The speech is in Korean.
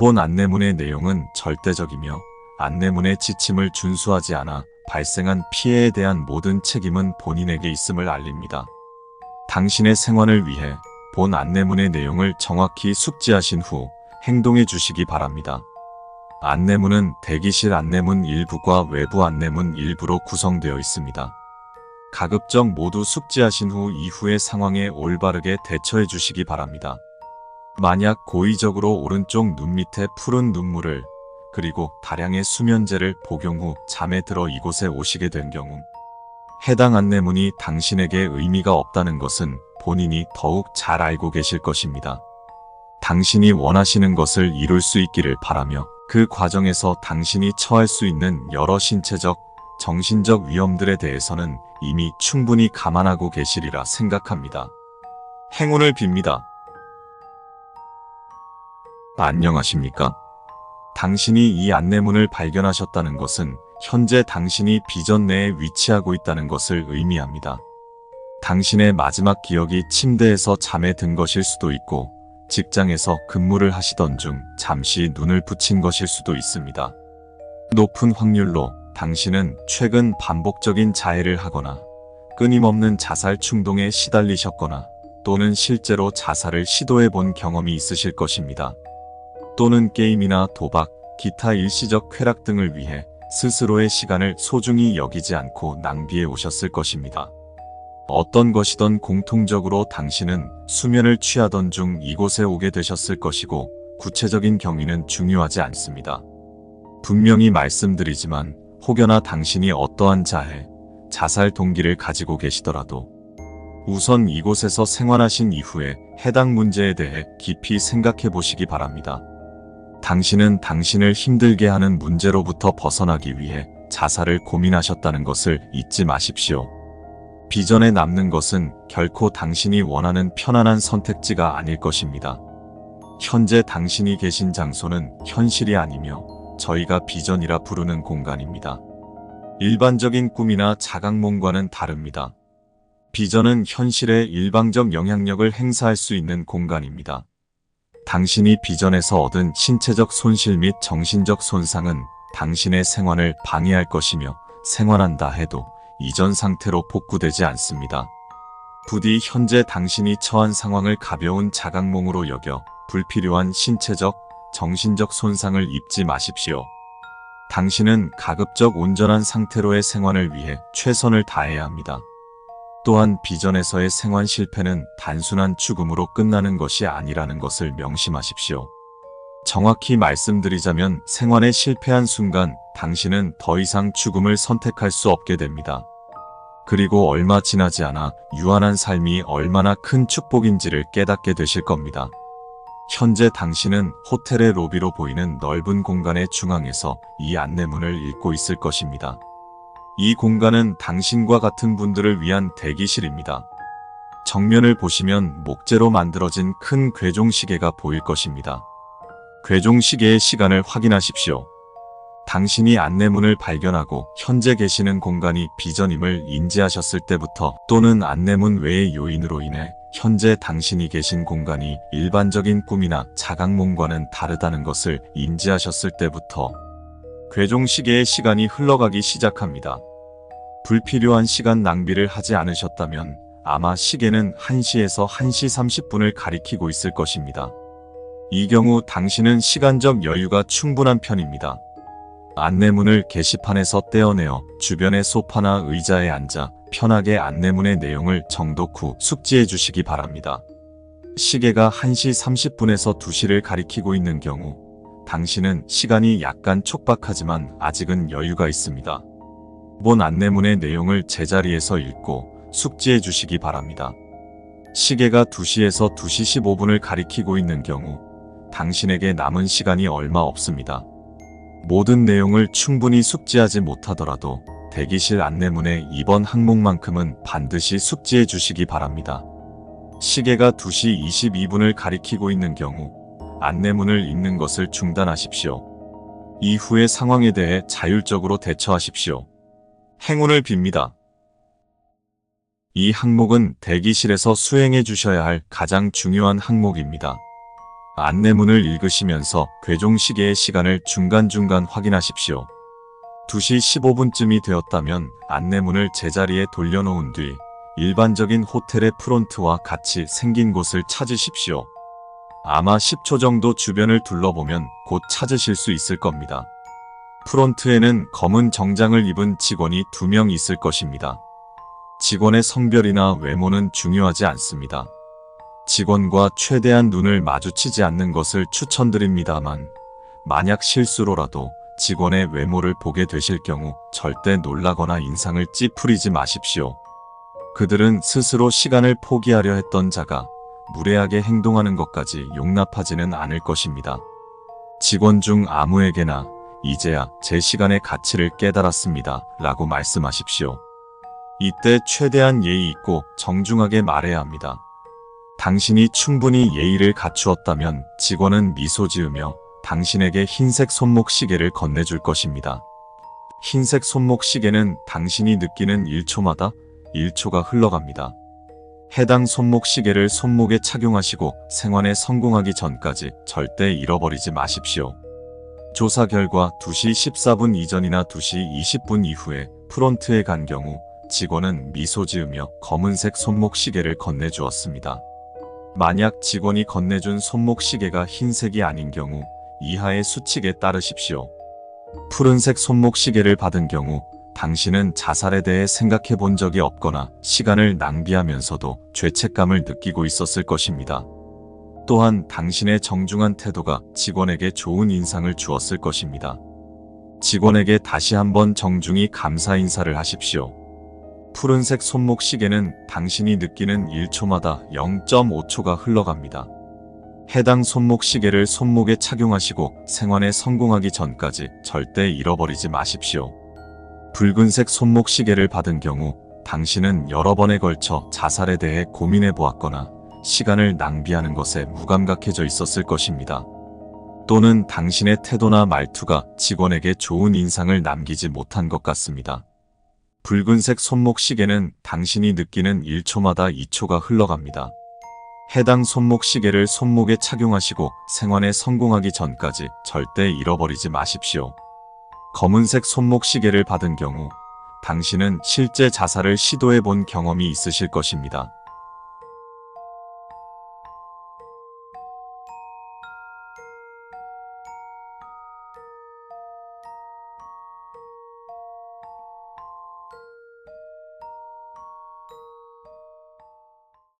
본 안내문의 내용은 절대적이며 안내문의 지침을 준수하지 않아 발생한 피해에 대한 모든 책임은 본인에게 있음을 알립니다. 당신의 생활을 위해 본 안내문의 내용을 정확히 숙지하신 후 행동해 주시기 바랍니다. 안내문은 대기실 안내문 일부과 외부 안내문 일부로 구성되어 있습니다. 가급적 모두 숙지하신 후 이후의 상황에 올바르게 대처해 주시기 바랍니다. 만약 고의적으로 오른쪽 눈 밑에 푸른 눈물을 그리고 다량의 수면제를 복용 후 잠에 들어 이곳에 오시게 된 경우 해당 안내문이 당신에게 의미가 없다는 것은 본인이 더욱 잘 알고 계실 것입니다. 당신이 원하시는 것을 이룰 수 있기를 바라며 그 과정에서 당신이 처할 수 있는 여러 신체적, 정신적 위험들에 대해서는 이미 충분히 감안하고 계시리라 생각합니다. 행운을 빕니다. 안녕하십니까? 당신이 이 안내문을 발견하셨다는 것은 현재 당신이 비전 내에 위치하고 있다는 것을 의미합니다. 당신의 마지막 기억이 침대에서 잠에 든 것일 수도 있고 직장에서 근무를 하시던 중 잠시 눈을 붙인 것일 수도 있습니다. 높은 확률로 당신은 최근 반복적인 자해를 하거나 끊임없는 자살 충동에 시달리셨거나 또는 실제로 자살을 시도해 본 경험이 있으실 것입니다. 또는 게임이나 도박, 기타 일시적 쾌락 등을 위해 스스로의 시간을 소중히 여기지 않고 낭비해 오셨을 것입니다. 어떤 것이든 공통적으로 당신은 수면을 취하던 중 이곳에 오게 되셨을 것이고 구체적인 경위는 중요하지 않습니다. 분명히 말씀드리지만 혹여나 당신이 어떠한 자해, 자살 동기를 가지고 계시더라도 우선 이곳에서 생활하신 이후에 해당 문제에 대해 깊이 생각해 보시기 바랍니다. 당신은 당신을 힘들게 하는 문제로부터 벗어나기 위해 자살을 고민하셨다는 것을 잊지 마십시오. 비전에 남는 것은 결코 당신이 원하는 편안한 선택지가 아닐 것입니다. 현재 당신이 계신 장소는 현실이 아니며 저희가 비전이라 부르는 공간입니다. 일반적인 꿈이나 자각몽과는 다릅니다. 비전은 현실에 일방적 영향력을 행사할 수 있는 공간입니다. 당신이 비전에서 얻은 신체적 손실 및 정신적 손상은 당신의 생활을 방해할 것이며 생활한다 해도 이전 상태로 복구되지 않습니다. 부디 현재 당신이 처한 상황을 가벼운 자각몽으로 여겨 불필요한 신체적, 정신적 손상을 입지 마십시오. 당신은 가급적 온전한 상태로의 생활을 위해 최선을 다해야 합니다. 또한 비전에서의 생활 실패는 단순한 죽음으로 끝나는 것이 아니라는 것을 명심하십시오. 정확히 말씀드리자면 생활에 실패한 순간 당신은 더 이상 죽음을 선택할 수 없게 됩니다. 그리고 얼마 지나지 않아 유한한 삶이 얼마나 큰 축복인지를 깨닫게 되실 겁니다. 현재 당신은 호텔의 로비로 보이는 넓은 공간의 중앙에서 이 안내문을 읽고 있을 것입니다. 이 공간은 당신과 같은 분들을 위한 대기실입니다. 정면을 보시면 목재로 만들어진 큰 괴종시계가 보일 것입니다. 괴종시계의 시간을 확인하십시오. 당신이 안내문을 발견하고 현재 계시는 공간이 비전임을 인지하셨을 때부터 또는 안내문 외의 요인으로 인해 현재 당신이 계신 공간이 일반적인 꿈이나 자각몽과는 다르다는 것을 인지하셨을 때부터 괴종시계의 시간이 흘러가기 시작합니다. 불필요한 시간 낭비를 하지 않으셨다면 아마 시계는 1시에서 1시 30분을 가리키고 있을 것입니다. 이 경우 당신은 시간적 여유가 충분한 편입니다. 안내문을 게시판에서 떼어내어 주변의 소파나 의자에 앉아 편하게 안내문의 내용을 정독 후 숙지해 주시기 바랍니다. 시계가 1시 30분에서 2시를 가리키고 있는 경우 당신은 시간이 약간 촉박하지만 아직은 여유가 있습니다. 본 안내문의 내용을 제자리에서 읽고 숙지해 주시기 바랍니다. 시계가 2시에서 2시 15분을 가리키고 있는 경우 당신에게 남은 시간이 얼마 없습니다. 모든 내용을 충분히 숙지하지 못하더라도 대기실 안내문의 이번 항목만큼은 반드시 숙지해 주시기 바랍니다. 시계가 2시 22분을 가리키고 있는 경우 안내문을 읽는 것을 중단하십시오. 이후의 상황에 대해 자율적으로 대처하십시오. 행운을 빕니다. 이 항목은 대기실에서 수행해 주셔야 할 가장 중요한 항목입니다. 안내문을 읽으시면서 괴종시계의 시간을 중간중간 확인하십시오. 2시 15분쯤이 되었다면 안내문을 제자리에 돌려놓은 뒤 일반적인 호텔의 프론트와 같이 생긴 곳을 찾으십시오. 아마 10초 정도 주변을 둘러보면 곧 찾으실 수 있을 겁니다. 프론트에는 검은 정장을 입은 직원이 2명 있을 것입니다. 직원의 성별이나 외모는 중요하지 않습니다. 직원과 최대한 눈을 마주치지 않는 것을 추천드립니다만, 만약 실수로라도 직원의 외모를 보게 되실 경우 절대 놀라거나 인상을 찌푸리지 마십시오. 그들은 스스로 시간을 포기하려 했던 자가 무례하게 행동하는 것까지 용납하지는 않을 것입니다. 직원 중 아무에게나 이제야 제 시간의 가치를 깨달았습니다 라고 말씀하십시오. 이때 최대한 예의 있고 정중하게 말해야 합니다. 당신이 충분히 예의를 갖추었다면 직원은 미소 지으며 당신에게 흰색 손목 시계를 건네줄 것입니다. 흰색 손목 시계는 당신이 느끼는 1초마다 1초가 흘러갑니다. 해당 손목 시계를 손목에 착용하시고 생활에 성공하기 전까지 절대 잃어버리지 마십시오. 조사 결과 2시 14분 이전이나 2시 20분 이후에 프론트에 간 경우 직원은 미소 지으며 검은색 손목 시계를 건네주었습니다. 만약 직원이 건네준 손목 시계가 흰색이 아닌 경우 이하의 수칙에 따르십시오. 푸른색 손목 시계를 받은 경우 당신은 자살에 대해 생각해 본 적이 없거나 시간을 낭비하면서도 죄책감을 느끼고 있었을 것입니다. 또한 당신의 정중한 태도가 직원에게 좋은 인상을 주었을 것입니다. 직원에게 다시 한번 정중히 감사 인사를 하십시오. 푸른색 손목 시계는 당신이 느끼는 1초마다 0.5초가 흘러갑니다. 해당 손목 시계를 손목에 착용하시고 생활에 성공하기 전까지 절대 잃어버리지 마십시오. 붉은색 손목 시계를 받은 경우 당신은 여러 번에 걸쳐 자살에 대해 고민해 보았거나 시간을 낭비하는 것에 무감각해져 있었을 것입니다. 또는 당신의 태도나 말투가 직원에게 좋은 인상을 남기지 못한 것 같습니다. 붉은색 손목 시계는 당신이 느끼는 1초마다 2초가 흘러갑니다. 해당 손목 시계를 손목에 착용하시고 생활에 성공하기 전까지 절대 잃어버리지 마십시오. 검은색 손목 시계를 받은 경우 당신은 실제 자살을 시도해 본 경험이 있으실 것입니다.